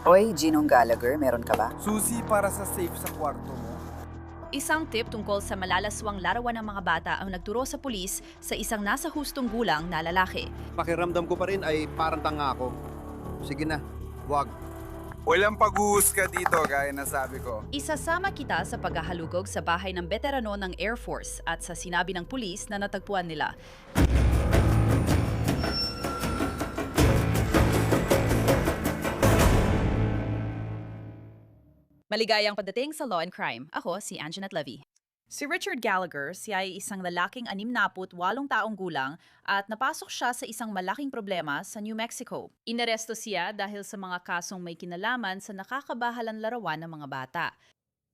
Oy, Ginong Gallagher, meron ka ba? Susi para sa safe sa kwarto mo. Isang tip tungkol sa malalaswang larawan ng mga bata ang nagturo sa pulis sa isang nasa hustong gulang na lalaki. Pakiramdam ko pa rin ay parang tanga ako. Sige na, wag. Walang pag-uusga dito, gaya na sabi ko. Isasama kita sa paghahalugog sa bahay ng veterano ng Air Force at sa sinabi ng pulis na natagpuan nila. Maligayang pagdating sa Law and Crime. Ako si Anjanette Levy. Si Richard Gallagher, siya ay isang lalaking 68 taong gulang at napasok siya sa isang malaking problema sa New Mexico. Inaresto siya dahil sa mga kasong may kinalaman sa nakakabahalang larawan ng mga bata.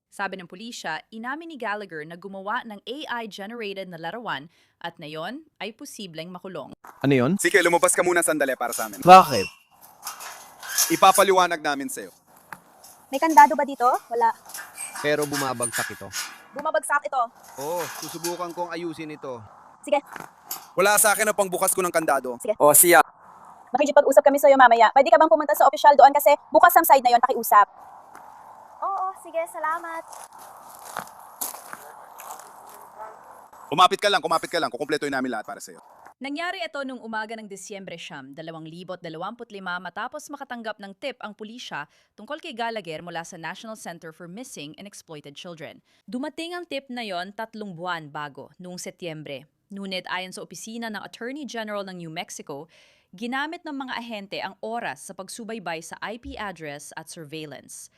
Sabi ng pulisya, inamin ni Gallagher na gumawa ng AI-generated na larawan at na yon ay posibleng makulong. Ano yon? Sige, lumabas ka muna sandali para sa amin. Bakit? Ipapaliwanag namin sa'yo. May kandado ba dito? Wala. Pero bumabagsak ito. Bumabagsak ito. Oo, susubukan kong ayusin ito. Sige, Wala sa akin na pangbukas ko ng kandado. Sige. O, siya. makikipag-usap kami sa'yo mamaya. Pwede ka bang pumunta sa opisyal doon kasi bukas ang side na yon, pakiusap. Oo, sige, salamat. Kumapit ka lang. Kukumpletuhin namin lahat para sa'yo. Nangyari ito nung umaga ng Disyembre 2025 matapos makatanggap ng tip ang pulisya tungkol kay Gallagher mula sa National Center for Missing and Exploited Children. Dumating ang tip na yon 3 buwan bago, noong Setyembre. Ngunit ayon sa opisina ng Attorney General ng New Mexico, ginamit ng mga ahente ang oras sa pagsubaybay sa IP address at surveillance.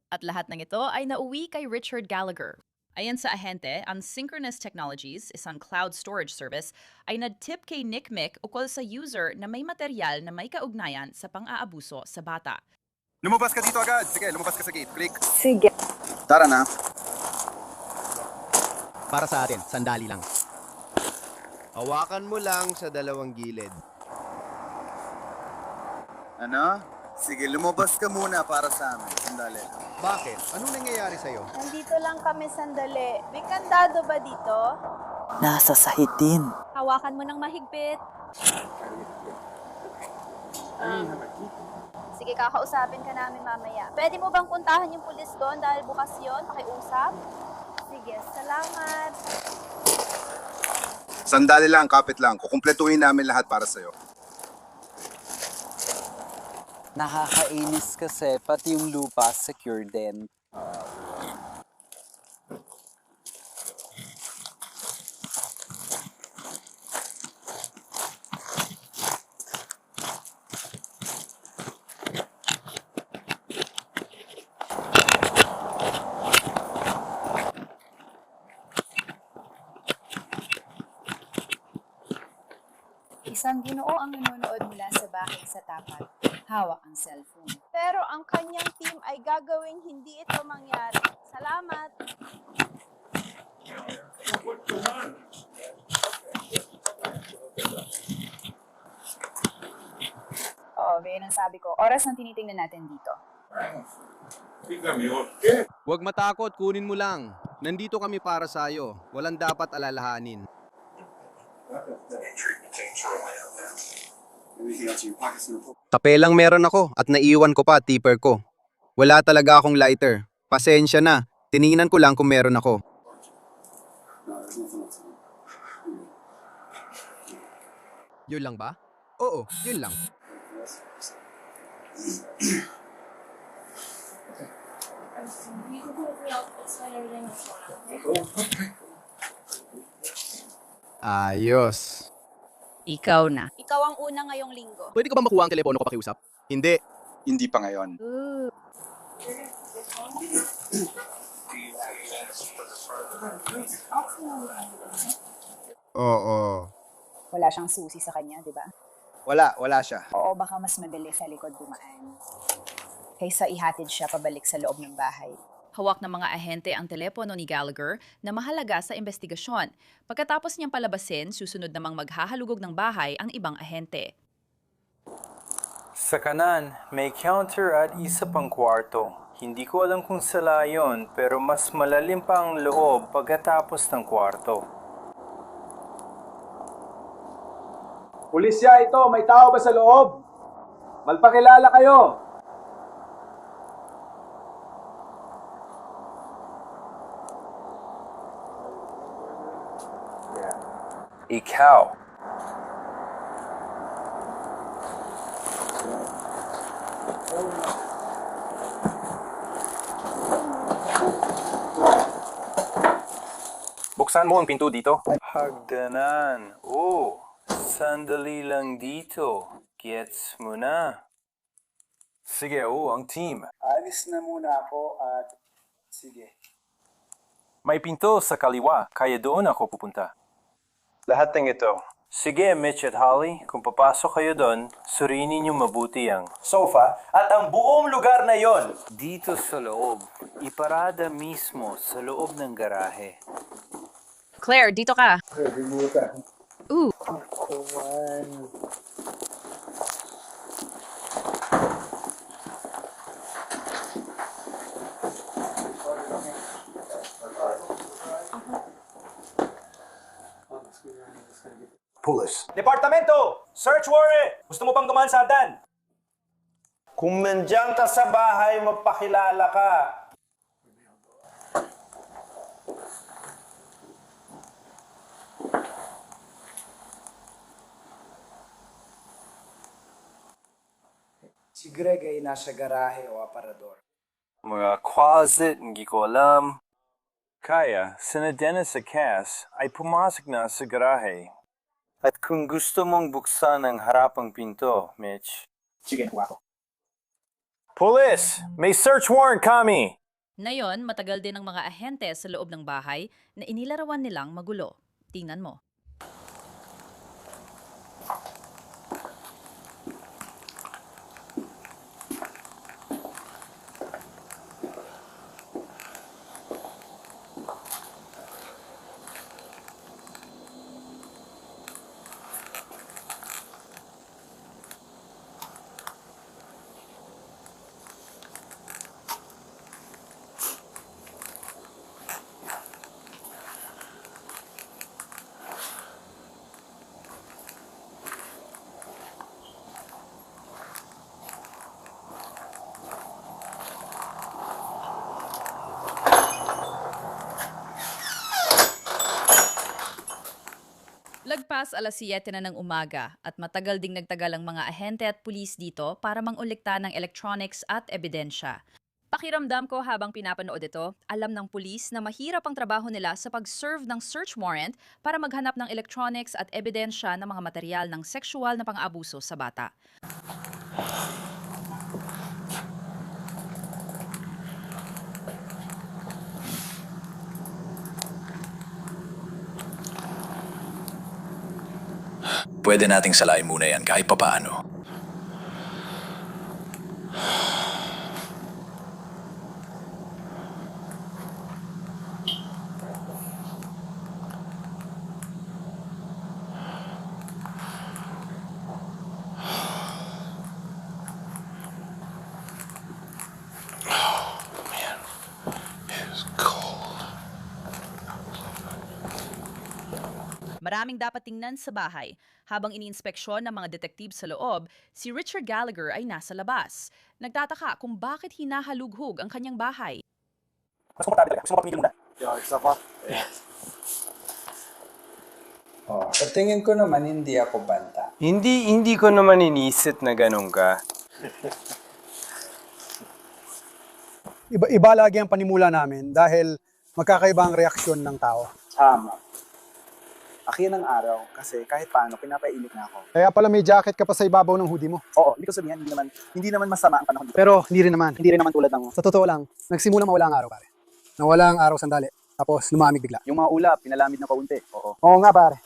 At lahat ng ito ay nauwi kay Richard Gallagher. Ayon sa ahente, ang Synchronous Technologies, isang cloud storage service, ay nag-tip kay NCMEC ukol sa user na may material na may kaugnayan sa pang-aabuso sa bata. Lumabas ka dito agad. Sige, lumabas ka sa gate. Click. Sige. Tara na. Para sa atin, sandali lang. Hawakan mo lang sa dalawang gilid. Ano? Sige, lumabas ka muna para sa amin. Sandali. Bakit? Anong nangyayari sa'yo? Nandito lang kami sandali. May kandado ba dito? Nasa sahig din. Hawakan mo ng mahigpit. Sige, kakausapin ka namin mamaya. Pwede mo bang puntahan yung pulis doon dahil bukas yon, pakiusap? Sige, salamat. Sandali lang, kapit lang. Kukumpletuhin namin lahat para sa'yo. Nakakainis kasi, pati yung lupa secure din. Isang Ginoo ang nanonood mula sa bahay sa tapat. Hawak ang cellphone. Pero ang kanyang team ay gagawing hindi ito mangyari. Salamat. Oo, ganyan ang sabi ko. Oras ang tinitingnan natin dito. Huwag matakot, kunin mo lang. Nandito kami para sa'yo. Walang dapat alalahanin. Tapelang meron ako at naiwan ko pa tipper ko. Wala talaga akong lighter. Pasensya na. Tiningnan ko lang kung meron ako. Yun lang ba? Oo, yun lang. Ayos. Ikaw na. Ikaw ang una ngayong linggo. Pwede ko ba makuha ang telepono ko pakiusap? Hindi. Hindi pa ngayon. Oo. Wala siyang susi sa kanya, di ba? Wala siya. Oo, baka mas madali sa likod dumaan. Kaysa ihatid siya pabalik sa loob ng bahay. Hawak ng mga ahente ang telepono ni Gallagher na mahalaga sa investigasyon. Pagkatapos niyang palabasin, susunod namang maghahalugog ng bahay ang ibang ahente. Sa kanan, may counter at isa pang kwarto. Hindi ko alam kung sala yun, pero mas malalim pa ang loob pagkatapos ng kwarto. Pulisya ito, may tao ba sa loob? Magpakilala kayo. Ikaw. Buksan mo ang pinto dito. Hagdanan. Oh, sandali lang dito. Gets mo na. Sige, ang team. Alis na muna ako at sige. May pinto sa kaliwa, kaya doon ako pupunta. Lahat ng ito. Sige, Mitch at Holly, kung papasok kayo doon, surinin niyo mabuti ang sofa at ang buong lugar na yon. Dito sa loob, iparada mismo sa loob ng garahe. Claire, dito ka. Ooh, Pulis. Departamento! Search warrant! Gusto mo pang dumaan sa hagdan? Kung nandiyan ka sa bahay, magpakilala ka. Si Greg ay nasa garahe o aparador. Mga closet, hindi ko alam. Kaya, si Dennis sa Cass ay pumasok na sa garahe. At kung gusto mong buksan ang harapang pinto, Mitch. Sige, kuha ko. Police! May search warrant kami! ngayon matagal din ang mga ahente sa loob ng bahay na inilarawan nilang magulo. Tingnan mo. Lagpas alas 7 na ng umaga at matagal ding nagtagal ang mga ahente at pulis dito para mangulikta ng electronics at ebidensya. Pakiramdam ko habang pinapanood ito, alam ng pulis na mahirap ang trabaho nila sa pag-serve ng search warrant para maghanap ng electronics at ebidensya ng mga material ng sexual na pang-aabuso sa bata. Pwede nating salain muna yan kahit papaano. Maraming dapat tingnan sa bahay. Habang iniinspeksyon ng mga detektive sa loob, si Richard Gallagher ay nasa labas. Nagtataka kung bakit hinahalughog ang kanyang bahay. Mas komportable ka. Gusto mo pamigil muna? Isa pa. Sa tingin ko naman, hindi ako banta. Hindi ko naman inisip na ganun ka. Iba lagi ang panimula namin dahil magkakaiba ang reaksyon ng tao. Tama. Akin ang araw kasi kahit paano pinapainit na ako. Kaya pala may jacket ka pa sa ibabaw ng hoodie mo. Oo, hindi ko sabihin, hindi naman masama ang panahon dito. Pero hindi rin naman. Hindi rin naman tulad ng Sa totoo lang, nagsimulang mawala ang araw, pare. Nawala ang araw sandali, tapos lumamig bigla. yung mga ulap, pinalamig na kaunti. Oo. Oo nga, pare.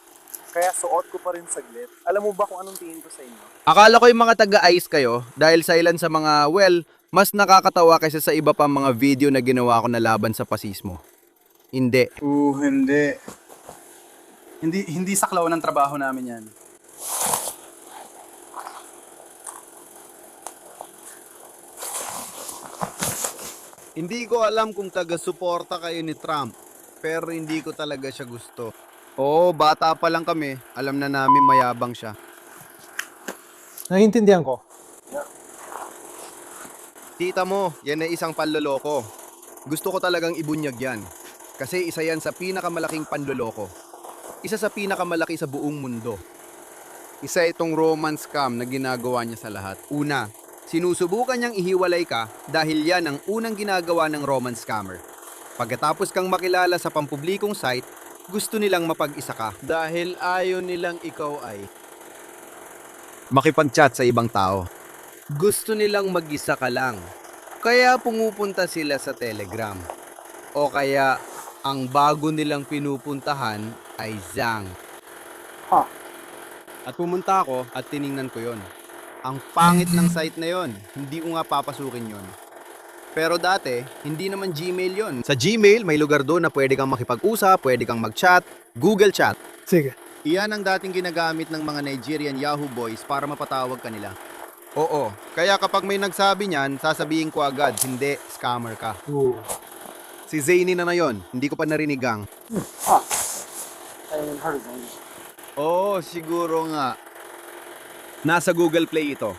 Kaya suot ko pa rin saglit. Alam mo ba kung anong tingin ko sa inyo? Akala ko yung mga taga-ice kayo dahil sa ilan sa mga, mas nakakatawa kaysa sa iba pang mga video na ginawa ko na laban sa pasismo. Hindi. Hindi saklaw ng trabaho namin yan. Hindi ko alam kung taga-suporta kayo ni Trump, pero hindi ko talaga siya gusto. Oo, bata pa lang kami, alam na namin mayabang siya. Naiintindihan ko. Kita mo, yan ay isang panloloko. Gusto ko talagang ibunyag yan. Kasi isa yan sa pinakamalaking panloloko. Isa sa pinakamalaki sa buong mundo. Isa itong romance scam na ginagawa niya sa lahat. Una, sinusubukan niyang ihiwalay ka dahil yan ang unang ginagawa ng romance scammer. Pagkatapos kang makilala sa pampublikong site, gusto nilang mapag-isa ka. Dahil ayaw nilang ikaw ay makipag-chat sa ibang tao. Gusto nilang mag-isa ka lang. Kaya pumupunta sila sa Telegram. O kaya, ang bago nilang pinupuntahan ay Zang. At pumunta ako at tiningnan ko yon. Ang pangit ng site na yon. Hindi ko nga papasukin yon. Pero dati, hindi naman Gmail yon. Sa Gmail, may lugar doon na pwede kang makipag-usap, pwede kang mag-chat, Google Chat. Sige. Iyan ang dating ginagamit ng mga Nigerian Yahoo boys para mapatawag kanila. Oo, kaya kapag may nagsabi niyan, sasabihin ko agad, hindi, scammer ka. Si Zany na yon, hindi ko pa narinigang. Oo, siguro nga. Nasa Google Play ito.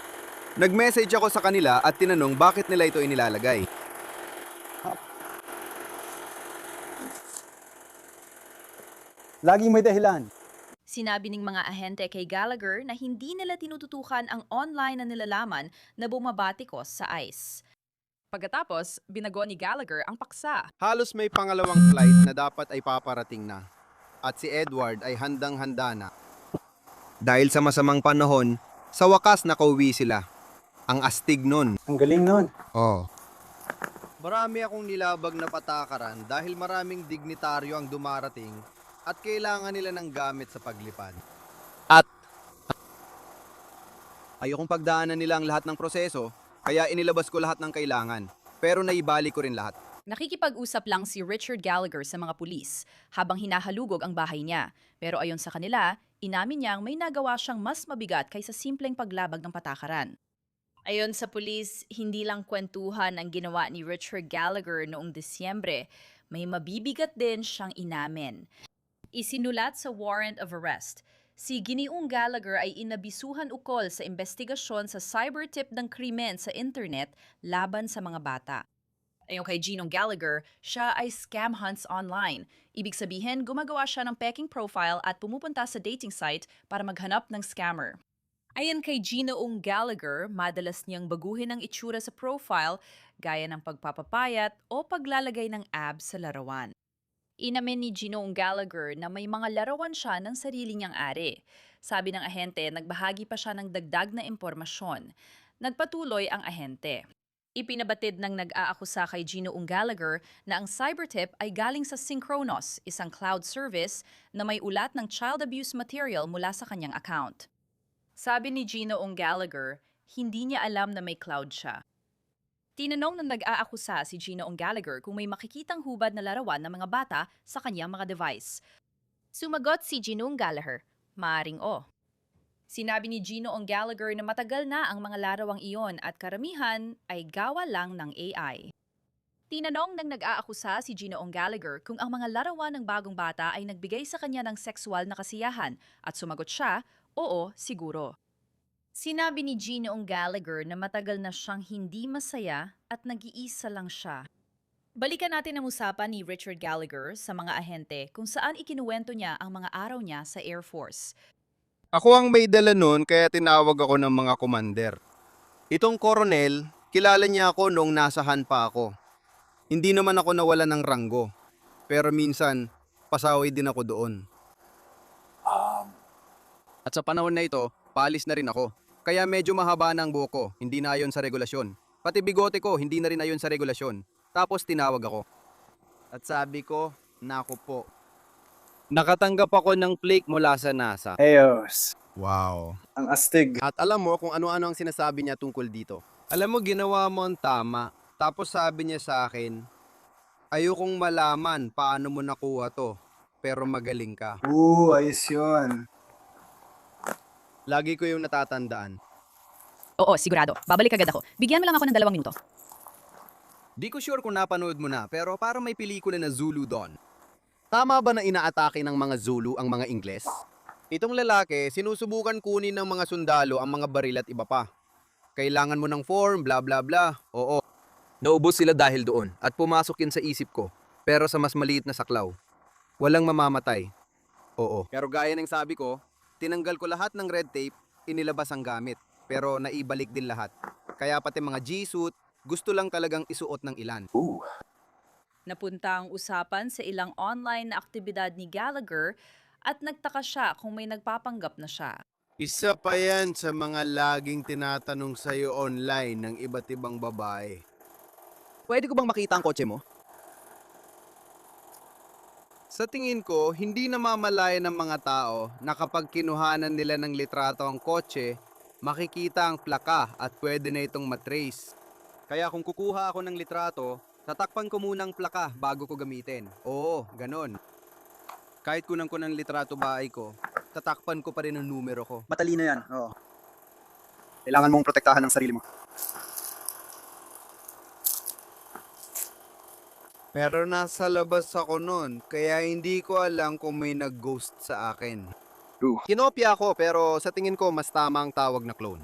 Nag-message ako sa kanila at tinanong bakit nila ito inilalagay. Laging may dahilan. Sinabi ng mga ahente kay Gallagher na hindi nila tinututukan ang online na nilalaman na bumabatikos sa ICE. Pagkatapos, binago ni Gallagher ang paksa. Halos may pangalawang flight na dapat ay paparating na. At si Edward ay handang-handa na. Dahil sa masamang panahon, sa wakas nakauwi sila. Ang astig nun. Ang galing nun. Oh. Marami akong nilabag na patakaran dahil maraming dignitaryo ang dumarating at kailangan nila ng gamit sa paglipad. At ayokong pagdaanan nila ang lahat ng proseso, kaya inilabas ko lahat ng kailangan. Pero naibalik ko rin lahat. Nakikipag-usap lang si Richard Gallagher sa mga pulis habang hinahalugog ang bahay niya. Pero ayon sa kanila, inamin niyang may nagawa siyang mas mabigat kaysa simpleng paglabag ng patakaran. Ayon sa pulis, hindi lang kwentuhan ang ginawa ni Richard Gallagher noong Disyembre, may mabibigat din siyang inamin. Isinulat sa warrant of arrest, si Ginoong Gallagher ay inabisuhan ukol sa investigasyon sa cybertip ng krimen sa internet laban sa mga bata. Ayon kay Ginoong Gallagher, siya ay scam hunts online. Ibig sabihin, gumagawa siya ng peking profile at pumupunta sa dating site para maghanap ng scammer. Ayon kay Ginoong Gallagher, madalas niyang baguhin ang itsura sa profile gaya ng pagpapapayat o paglalagay ng abs sa larawan. Inamin ni Ginoong Gallagher na may mga larawan siya ng sarili niyang ari. Sabi ng ahente, nagbahagi pa siya ng dagdag na impormasyon. Nagpatuloy ang ahente. Ipinabatid ng nag-aakusa kay Ginoong Gallagher na ang cybertip ay galing sa Synchronos, isang cloud service na may ulat ng child abuse material mula sa kanyang account. Sabi ni Ginoong Gallagher, hindi niya alam na may cloud siya. Tinanong ng nag-aakusa si Ginoong Gallagher kung may makikitang hubad na larawan ng mga bata sa kanyang mga device. Sumagot si Ginoong Gallagher, maaring o. Sinabi ni Ginoong Gallagher na matagal na ang mga larawang iyon at karamihan ay gawa lang ng AI. Tinanong ng nag-aakusa si Ginoong Gallagher kung ang mga larawan ng bagong bata ay nagbigay sa kanya ng sexual na kasiyahan at sumagot siya, oo, siguro. Sinabi ni Ginoong Gallagher na matagal na siyang hindi masaya at nag-iisa lang siya. Balikan natin ang usapan ni Richard Gallagher sa mga ahente kung saan ikinuwento niya ang mga araw niya sa Air Force. Ako ang may dala nun kaya tinawag ako ng mga commander. Itong koronel, kilala niya ako noong nasahan pa ako. Hindi naman ako nawala ng ranggo, pero minsan, pasaway din ako doon. At sa panahon na ito, paalis na rin ako. Kaya medyo mahaba na ang buhok ko, hindi na ayon sa regulasyon. Pati bigote ko, hindi na rin ayon sa regulasyon. Tapos tinawag ako. At sabi ko, naku po. Nakatanggap ako ng flake mula sa NASA. Ayos. Wow. Ang astig. At alam mo kung ano-ano ang sinasabi niya tungkol dito. Alam mo, ginawa mo ang tama. Tapos sabi niya sa akin, ayokong malaman paano mo nakuha to, pero magaling ka. Ayos yun. Lagi ko yung natatandaan. Oo, sigurado. Babalik agad ako. Bigyan mo lang ako ng 2 minuto. Di ko sure kung napanood mo na, pero parang may pelikula na Zulu Dawn. Tama ba na inaatake ng mga Zulu ang mga Ingles? Itong lalaki, sinusubukan kunin ng mga sundalo ang mga baril at iba pa. Kailangan mo ng form, bla bla bla. Oo. Naubos sila dahil doon at pumasok yun sa isip ko, pero sa mas maliit na saklaw. Walang mamamatay. Oo. Pero gaya ng sabi ko, tinanggal ko lahat ng red tape, inilabas ang gamit. Pero naibalik din lahat. Kaya pati mga G-suit, gusto lang talagang isuot ng ilan. Napunta ang usapan sa ilang online na aktibidad ni Gallagher at nagtaka siya kung may nagpapanggap na siya. Isa pa yan sa mga laging tinatanong sa'yo online ng iba't ibang babae. Pwede ko bang makita ang kotse mo? Sa tingin ko, hindi namamalaya ng mga tao na kapag kinuhanan nila ng litrato ang kotse, makikita ang plaka at pwede na itong matrace. Kaya kung kukuha ako ng litrato, tatakpan ko muna ang plaka bago ko gamitin. Oo, ganon. Kahit kunan ko ng litrato bahay ko, tatakpan ko pa rin ang numero ko. Matalino yan, oo. Kailangan mong protektahan ang sarili mo. Pero nasa labas ako nun, kaya hindi ko alam kung may nag-ghost sa akin. Kinopya ako pero sa tingin ko mas tama ang tawag na clone.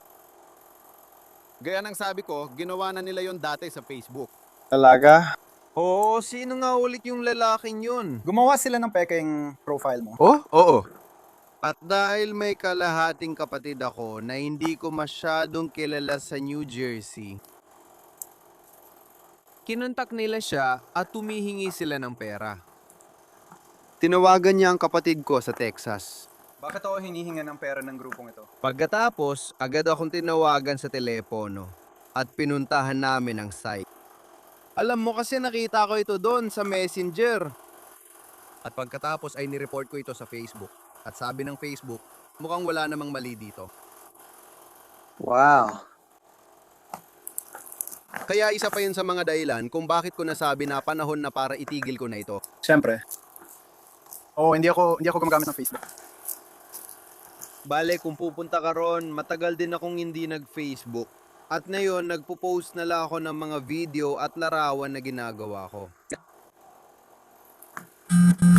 Gaya ng sabi ko, ginawa na nila yon dati sa Facebook. Talaga? Oo, sino nga ulit yung lalaking yun? Gumawa sila ng peking profile mo. Oh, oo. At dahil may kalahating kapatid ako na hindi ko masyadong kilala sa New Jersey, kinontak nila siya at tumihingi sila ng pera. Tinawagan niya ang kapatid ko sa Texas. Bakit ako hinihinga ng pera ng grupong ito? Pagkatapos, agad akong tinawagan sa telepono at pinuntahan namin ang site. Alam mo kasi nakita ko ito doon sa Messenger. At pagkatapos ay nireport ko ito sa Facebook. At sabi ng Facebook, mukhang wala namang mali dito. Wow. Kaya isa pa yun sa mga dahilan kung bakit ko nasabi na panahon na para itigil ko na ito. Siyempre. Oo, hindi ako gumagamit ng Facebook. Bale, kung pupunta ka ron, matagal din akong hindi nag-Facebook. At ngayon, nagpo-post na lang ako ng mga video at larawan na ginagawa ko.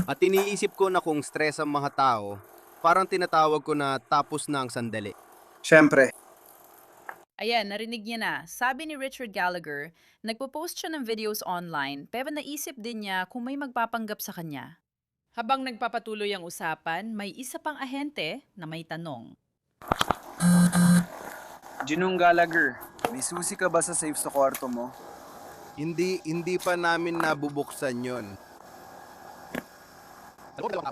At iniisip ko na kung stress ang mga tao, parang tinatawag ko na tapos na ang sandali. Siyempre. Ayan, narinig niya na. Sabi ni Richard Gallagher, nagpo-post siya ng videos online pero naisip din niya kung may magpapanggap sa kanya. Habang nagpapatuloy ang usapan, may isa pang ahente na may tanong. Ginong Gallagher, may susi ka ba sa safe sa kwarto mo? Hindi pa namin nabubuksan yon.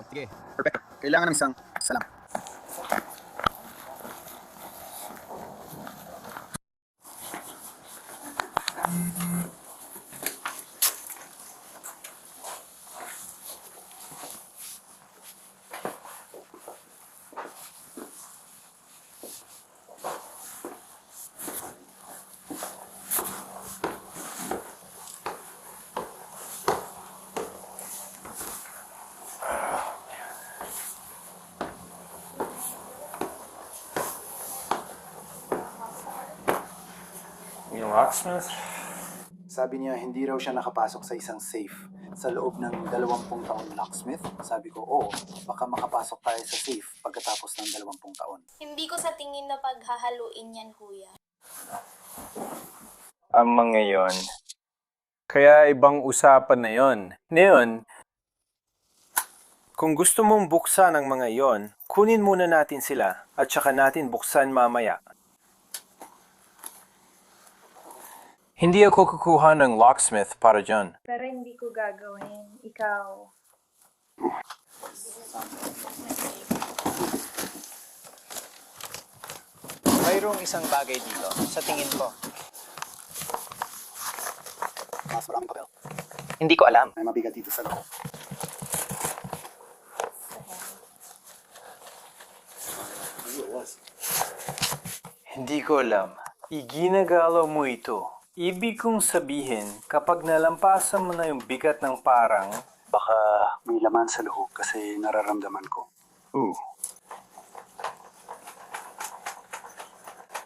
Sige. Perfect. Kailangan ng isang salam. Yung locksmith? Sabi niya, hindi raw siya nakapasok sa isang safe sa loob ng 20 taon locksmith. Sabi ko, oo, baka makapasok tayo sa safe pagkatapos ng 20 taon. Hindi ko sa tingin na paghahaluin yan, kuya. Ang mga yon. Kaya ibang usapan na yon. Ngayon, kung gusto mong buksan ang mga yon, kunin muna natin sila at saka natin buksan mamaya. Hindi ako kukuha ng locksmith para dyan. Pero hindi ko gagawin. Ikaw. Mayroong isang bagay dito, sa tingin ko. Mas maraming papel. Hindi ko alam. May mabigat dito sa loob. Hindi ko alam. Iginagalaw mo ito. Ibig kong sabihin, kapag nalampasan mo na yung bigat ng parang, Baka may laman sa loob kasi nararamdaman ko.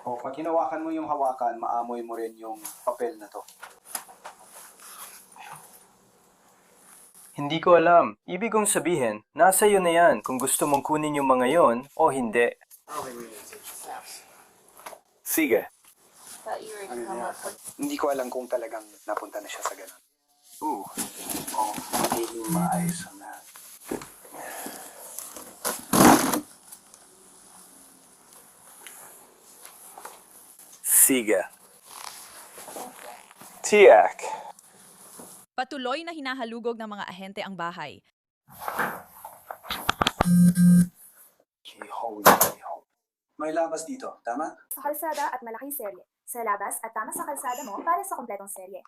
O, pag hinawakan mo yung hawakan, maamoy mo rin yung papel na to. Hindi ko alam. Ibig kong sabihin, nasa iyo na yan kung gusto mong kunin yung mga yon o hindi. Sige. Hindi ko alam kung talagang napunta na siya sa ganun. Magiging maayos ang lahat. Sige. Tiyak. Patuloy na hinahalugog ng mga ahente ang bahay. May labas dito, tama? Sa kalsada at malaking serye. Sa labas at tama sa kalsada mo para sa kompletong serye.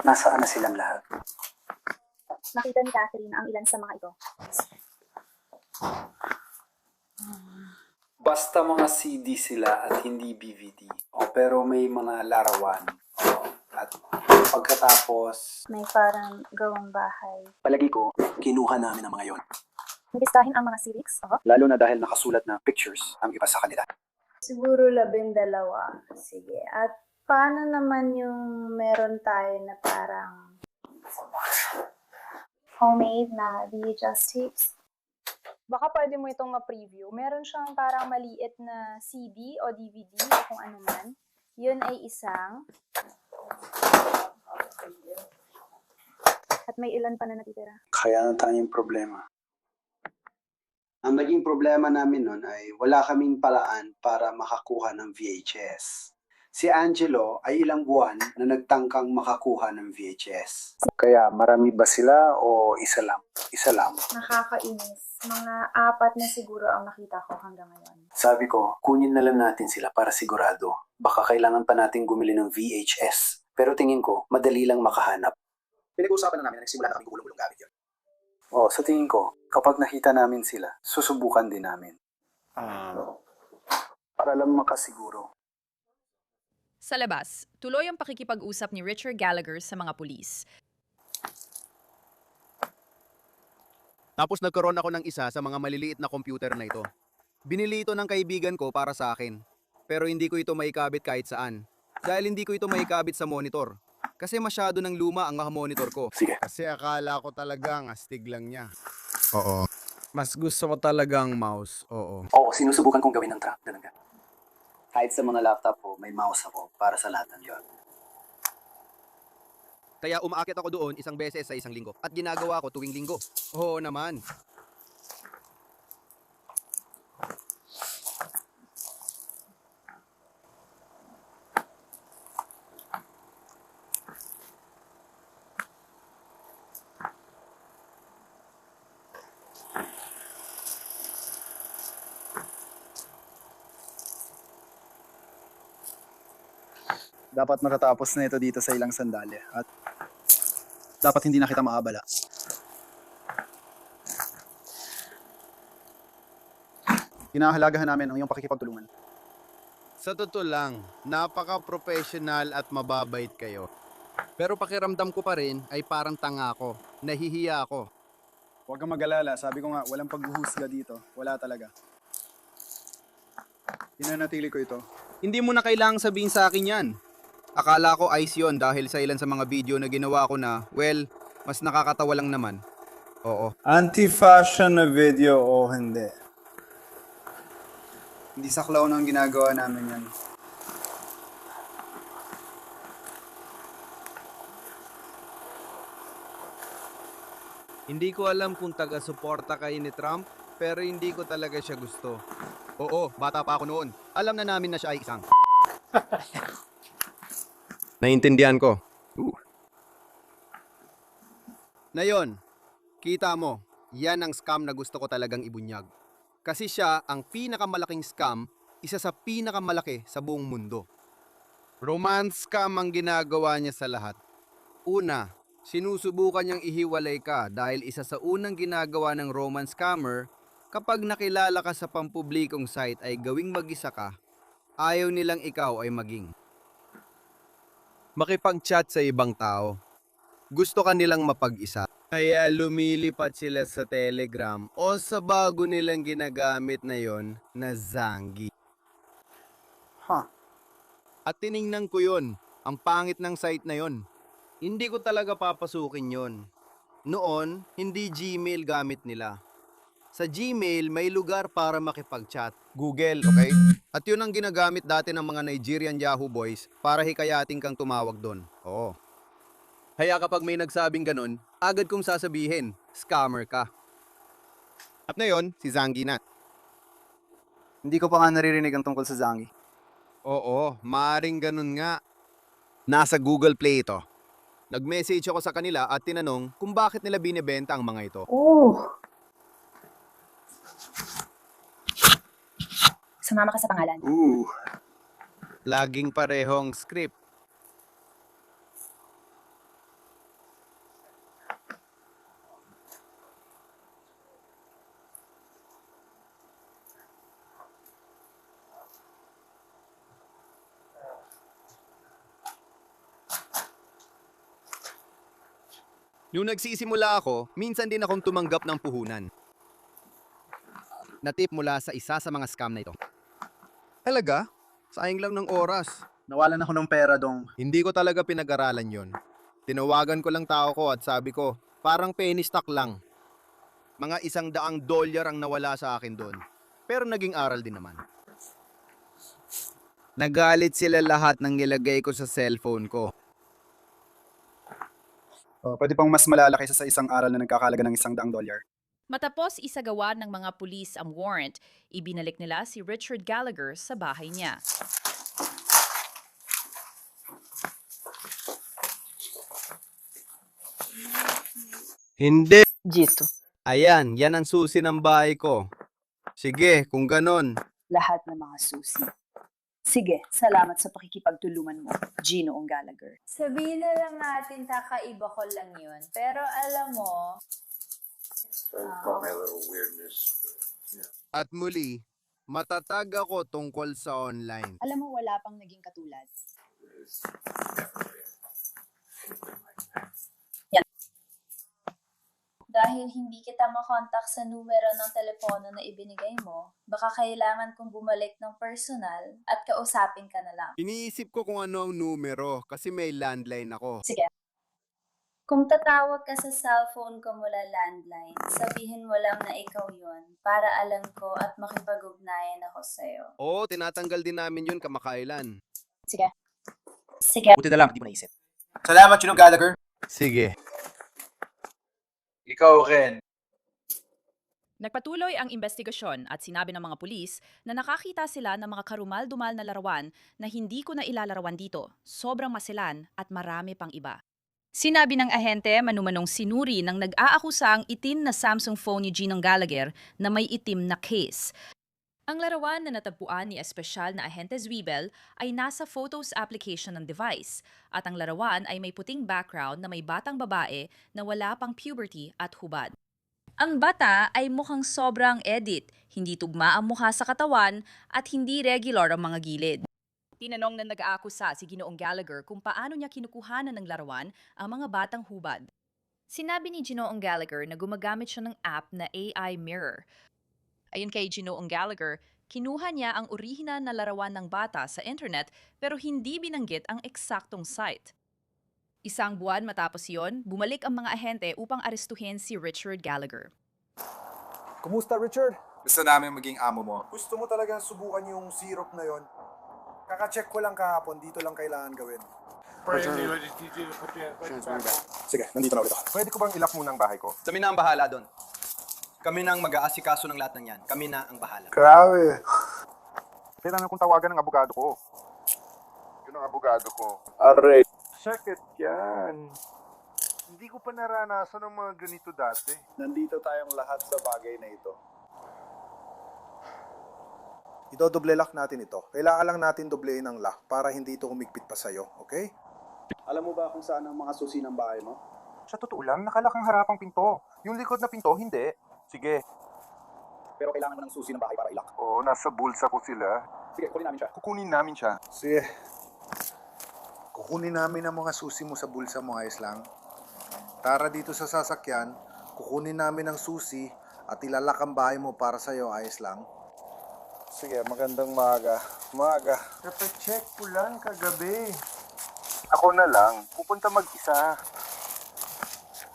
Nasaan na silang lahat? Nakita ni Catherine ang ilan sa mga ito. Basta mga CD sila at hindi BVD. Pero may mga larawan. At pagkatapos, May parang gawang bahay. palagi ko, kinuha namin ang mga yon. Nabistahin ang mga civics. Lalo na dahil nakasulat na pictures ang iba sa kanila. Siguro 12. Sige. At paano naman yung meron tayo na parang Homemade na VHS tapes. baka pwede mo itong ma-preview. Meron siyang parang maliit na CD o DVD o kung ano man. Yun ay isang. At may ilan pa na natitira. Kaya na tayong problema. Ang naging problema namin nun ay wala kaming paraan para makakuha ng VHS. Si Angelo ay ilang buwan na nagtangkang makakuha ng VHS. Kaya marami ba sila o isa lang? Isa lang. Nakakainis. Mga 4 na siguro ang nakita ko hanggang ngayon. Sabi ko, kunin na lang natin sila para sigurado. Baka kailangan pa natin gumili ng VHS. Pero tingin ko, madali lang makahanap. Pinag-uusapan na namin na nagsimula na kami gulong-gulong gamit yun. Sa tingin ko, kapag nakita namin sila, susubukan din namin. Para lang makasiguro. Sa labas, tuloy ang pakikipag-usap ni Richard Gallagher sa mga pulis. Tapos nagkaroon ako ng isa sa mga maliliit na computer na ito. Binili ito ng kaibigan ko para sa akin. Pero hindi ko ito maikabit kahit saan. Dahil hindi ko ito maikabit sa monitor. Kasi masyado ng luma ang monitor ko. Sige. Kasi akala ko talagang astig lang niya. Oo. Mas gusto ko talagang mouse. Oo. Oo, sinusubukan kong gawin ng trap. Ganun ka. Kahit sa mga laptop ko, may mouse ako para sa lahat ng job. Kaya umaakit ako doon isang beses sa isang linggo. At ginagawa ko tuwing linggo. Oo naman. Dapat matatapos na ito dito sa ilang sandali. At dapat hindi na kita maabala. Kinahalagahan namin ang iyong pakikipagtulungan. Sa totoo lang, napaka-professional at mababait kayo. Pero pakiramdam ko pa rin ay parang tanga ako. Nahihiya ako. Huwag kang mag-alala. Sabi ko nga, walang paghuhusga dito. Wala talaga. Pinanatili ko ito. Hindi mo na kailangang sabihin sa akin yan. Akala ko ice yun dahil sa ilan sa mga video na ginawa ko na, well, mas nakakatawa lang naman. Oo. Anti-fashion na video o hindi? Hindi saklaw na ang ginagawa namin yan. Hindi ko alam kung taga-suporta kayo ni Trump, pero hindi ko talaga siya gusto. Oo, bata pa ako noon. Alam na namin na siya ay isang Naintindihan ko. Na yon, kita mo, yan ang scam na gusto ko talagang ibunyag. Kasi siya ang pinakamalaking scam, isa sa pinakamalaki sa buong mundo. Romance scam ang ginagawa niya sa lahat. Una, sinusubukan niyang ihiwalay ka dahil isa sa unang ginagawa ng romance scammer, kapag nakilala ka sa pampublikong site ay gawing mag-isa ka, ayaw nilang ikaw ay maging makipag-chat sa ibang tao. Gusto ka nilang mapag-isa. Kaya lumilipat sila sa Telegram o sa bago nilang ginagamit na yon na Zangi. At tiningnan ko yon, ang pangit ng site na yon. Hindi ko talaga papasukin yon. Noon, hindi Gmail gamit nila. Sa Gmail, may lugar para makipag-chat. Google, okay? At yun ang ginagamit dati ng mga Nigerian Yahoo boys para hikayatin kang tumawag doon. Oo. Kaya kapag may nagsabing ganun, agad kong sasabihin, scammer ka. At na yun, si Zangi na. Hindi ko pa nga naririnig ang tungkol sa Zangi. Oo, maaring ganun nga. Nasa Google Play ito. Nag-message ako sa kanila at tinanong kung bakit nila binibenta ang mga ito. Sumama ka sa pangalan. Laging parehong script. Nung nagsisimula ako, minsan din akong tumanggap ng puhunan. Na-tip mula sa isa sa mga scam na ito. Talaga? Sayang lang ng oras. Nawalan ako ng pera dong. Hindi ko talaga pinag-aralan yon. Tinawagan ko lang tao ko at sabi ko, parang penny stock lang. Mga $100 ang nawala sa akin doon. Pero naging aral din naman. Nagalit sila lahat ng nilagay ko sa cellphone ko. Pwede pang mas malala kaysa sa isang aral na nagkakalaga ng $100. Matapos isagawa ng mga pulis ang warrant, ibinalik nila si Richard Gallagher sa bahay niya. Hindi. Gito. Ayan, yan ang susi ng bahay ko. Sige, kung ganon. Lahat ng mga susi. Sige, salamat sa pakikipagtulungan mo, Ginoong Gallagher. Sabihin na lang natin kakaiba ko lang yun. Pero alam mo, At muli, matatag ako tungkol sa online. Alam mo, wala pang naging katulad. dahil hindi kita makontak sa numero ng telepono na ibinigay mo, baka kailangan kong bumalik ng personal at kausapin ka na lang. Iniisip ko kung ano ang numero kasi may landline ako. Sige. Kung tatawag ka sa cellphone ko mula landline, sabihin mo lang na ikaw yon para alam ko at makipag-ugnayan ako sa'yo. Oo, tinatanggal din namin yun kamakailan. Sige. Sige. Buti na lang, hindi mo naisip. Salamat, Ginoong Gallagher. Sige. Ikaw, Ren. Nagpatuloy ang investigasyon at sinabi ng mga pulis na nakakita sila ng mga karumal-dumal na larawan na hindi ko na ilalarawan dito. Sobrang masilan at marami pang iba. Sinabi ng ahente manumanong sinuri ng nag-aakusang itim na Samsung phone ni Ginoong Gallagher na may itim na case. Ang larawan na natagpuan ni espesyal na ahente Zwiebel ay nasa photos application ng device at ang larawan ay may puting background na may batang babae na wala pang puberty at hubad. Ang bata ay mukhang sobrang edit, hindi tugma ang mukha sa katawan at hindi regular ang mga gilid. Tinanong na nag-aakusa si Ginoong Gallagher kung paano niya kinukuhanan ng larawan ang mga batang hubad. Sinabi ni Ginoong Gallagher na gumagamit siya ng app na AI Mirror. Ayon kay Ginoong Gallagher, kinuha niya ang orihinal na larawan ng bata sa internet pero hindi binanggit ang eksaktong site. Isang buwan matapos yon, bumalik ang mga ahente upang arestuhin si Richard Gallagher. Kumusta, Richard? Gusto namin maging amo mo. Gusto mo talagang subukan yung syrup na yon? Kaka-check ko lang kahapon, dito lang kailangan gawin. Sige, nandito na ulit ako. Pwede ko bang ilak muna ang bahay ko? Kami na ang bahala doon. Kami na ang mag-aasikaso ng lahat ng yan. Kami na ang bahala. Grabe. Kailangan kong tawagan ng abogado ko. Yun ang abogado ko. Aray. Sakit yan. Hindi ko pa naranasan ng mga ganito dati. Nandito tayong lahat sa bagay na ito. Idodoble lock natin ito. Kailangan lang natin doblehin ang lock para hindi ito humigpit pa sa'yo, okay? Alam mo ba kung saan ang mga susi ng bahay mo? Sa totoo lang, nakalak ang harapang pinto. Yung likod na pinto, hindi. Sige. Pero kailangan mo ng susi ng bahay para ilak. Oo, nasa bulsa ko sila. Sige, kunin namin siya. Kukunin namin siya. Sige. Kukunin namin ang mga susi mo sa bulsa mo, ayos lang. Tara dito sa sasakyan, kukunin namin ang susi at ilalak ang bahay mo para sa'yo, ayos lang. Sige, magandang maaga. Maaga. Check ko lang kagabi. Ako na lang. Pupunta mag-isa.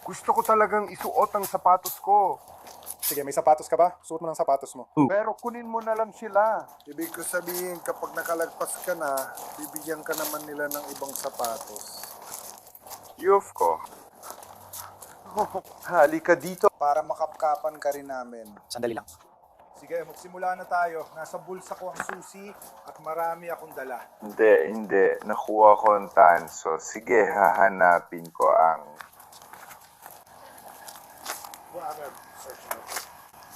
Gusto ko talagang isuot ang sapatos ko. Sige, may sapatos ka ba? Suot mo ng sapatos mo. Pero kunin mo na lang sila. Ibig ko sabihin, kapag nakalagpas ka na, bibigyan ka naman nila ng ibang sapatos. Yuf ko. Halika dito para makapkapan ka rin namin. Sandali lang. Sige, magsimula na tayo. Nasa bulsa ko ang susi at marami akong dala. Hindi. Nakuha ko ang tanso. Sige, hahanapin ko ang...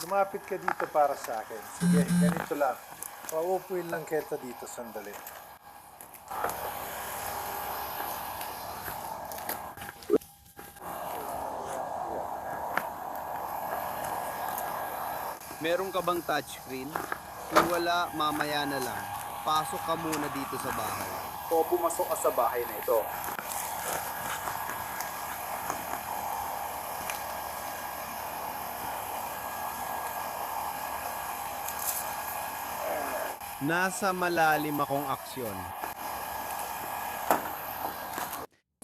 Lumapit ka dito para sa akin. Sige, ganito lang. Paupuin lang kita dito sandali. Meron ka bang touchscreen? Kung wala, mamaya na lang. Pasok ka muna dito sa bahay. O pumasok ka sa bahay na ito. Nasa malalim akong aksyon.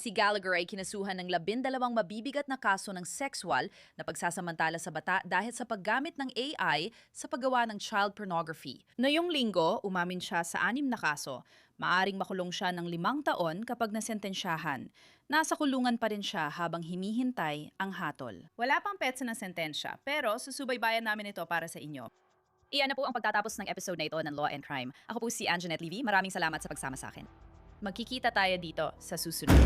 Si Gallagher ay kinasuhan ng 12 mabibigat na kaso ng sexual na pagsasamantala sa bata dahil sa paggamit ng AI sa paggawa ng child pornography. Noong linggo, umamin siya sa 6 na kaso. Maaring makulong siya ng 5 taon kapag nasentensyahan. Nasa kulungan pa rin siya habang hinihintay ang hatol. Wala pang petsa ng sentensya, pero susubaybayan namin ito para sa inyo. Iyan na po ang pagtatapos ng episode na ito ng Law and Crime. Ako po si Anjanette Levy. Maraming salamat sa pagsama sa akin. Magkikita tayo dito sa susunod.